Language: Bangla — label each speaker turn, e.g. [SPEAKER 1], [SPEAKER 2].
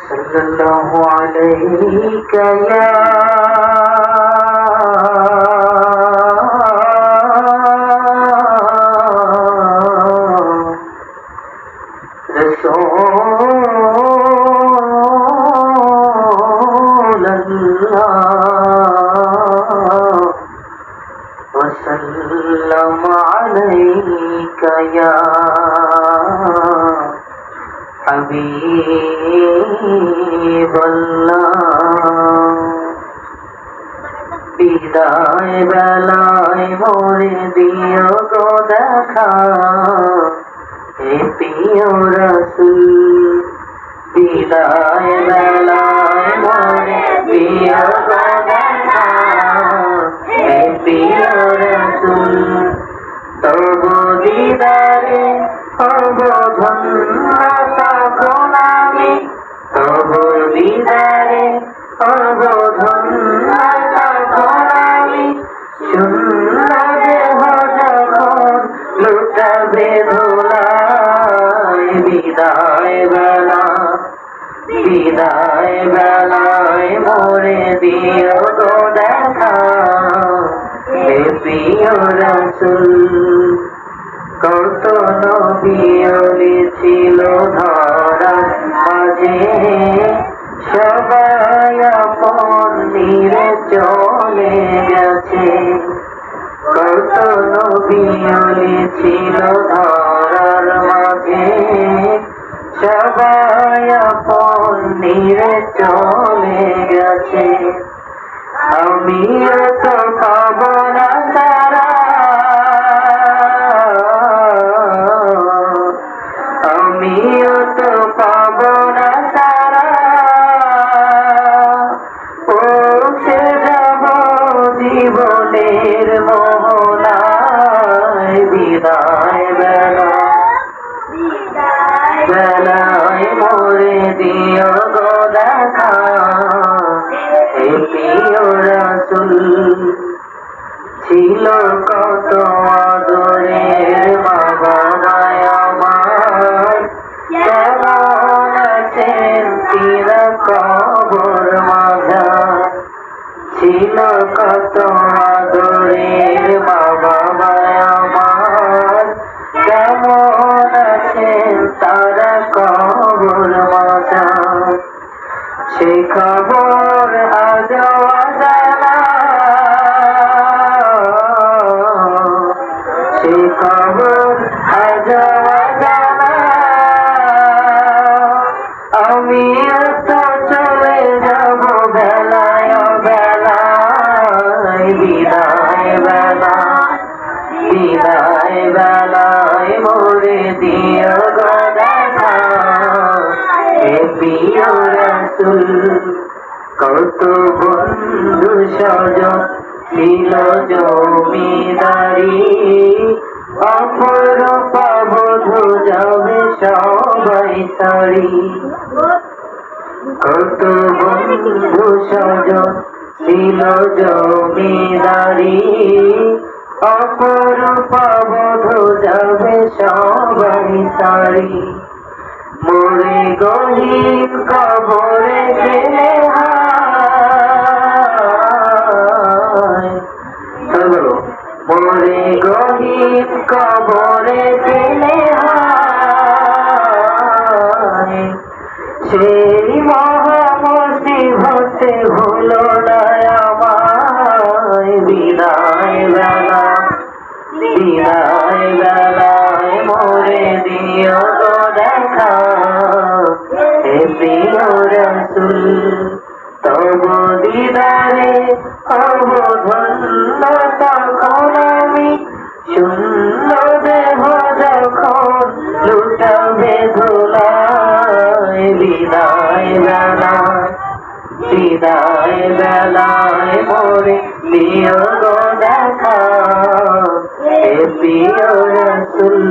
[SPEAKER 1] सल्लल्लाहु अलैका या वसल्लम अलैका या हबीबल्लाह। বিদায় বেলায় মোরে দিও গো দেখা, হে প্রিয় রাসূল। বিদায় বেলায় মোরে দিও গো দেখা, হে প্রিয় রাসূল। তবু দিদারে হব ধন্য তখন আমি, তবু দিদারে হব ধন্য তখন আমি। শূন্য দেহ যখন লুটাবে ধুলায়, বিদায় বেলা বিদায় বেলায় মোরে দিও গো দেখা, হে প্রিয় রাসূল। কত নবী ওলি ছিল ধরার মাঝে, সবাই আপন নিরে চলে গেছে। কত নবী ওলি ছিল ধরার মাঝে, সবাই আপন নিরে চলে গেছে। আমিও তো পাব না তারা, আমিও তো পাব না তারা। পৌঁছে যাব জীবনের মোহনায়, বিদায় বেলা বেলায় মোরে দিও গো দেখা, হে প্রিয় রাসূল। ছিল কত আদরের মা বাবায় আমার, কেমন আছেন তিরা কবর মাঝার। ছিল কত আদরের মা বাবায় আমার, কেমন আছেন তারা কবর মাঝার। সে খবর আজও অজানা, সে খবর আজও অজানা। আমিও তো চলে যাব বেলায় বেলায়, বিদায় বেলা বিদায় বেলায় মোরে দিও গো দেখা, হে প্রিয় রাসূল। কত বন্ধু স্বজন ছিল জমিদারি, অপরূপা বধূ যাবে সবাই সারি। কত বন্ধু স্বজন ছিল জমিদারি, অপরূপা বধূ যাবে সবাই সারি। মোরে গহীন কবরে ফেলে হায়, মোরে গহীন কবরে ফেলে হায়। সেই মহা মুসিবতে ভুলো না আমায়, বিদায় বেলা বিদায় বেলায় মোরে দিও গো দেখা, হে প্রিয় রাসূল। তবু দিদারে হব ধন্য তখন আমি, শূন্য দেহ যখন লুটাবে ধুলায়, বিদায় বেলায় বিদায় বেলায় মোরে দিও গো দেখা, হে প্রিয় রাসূল।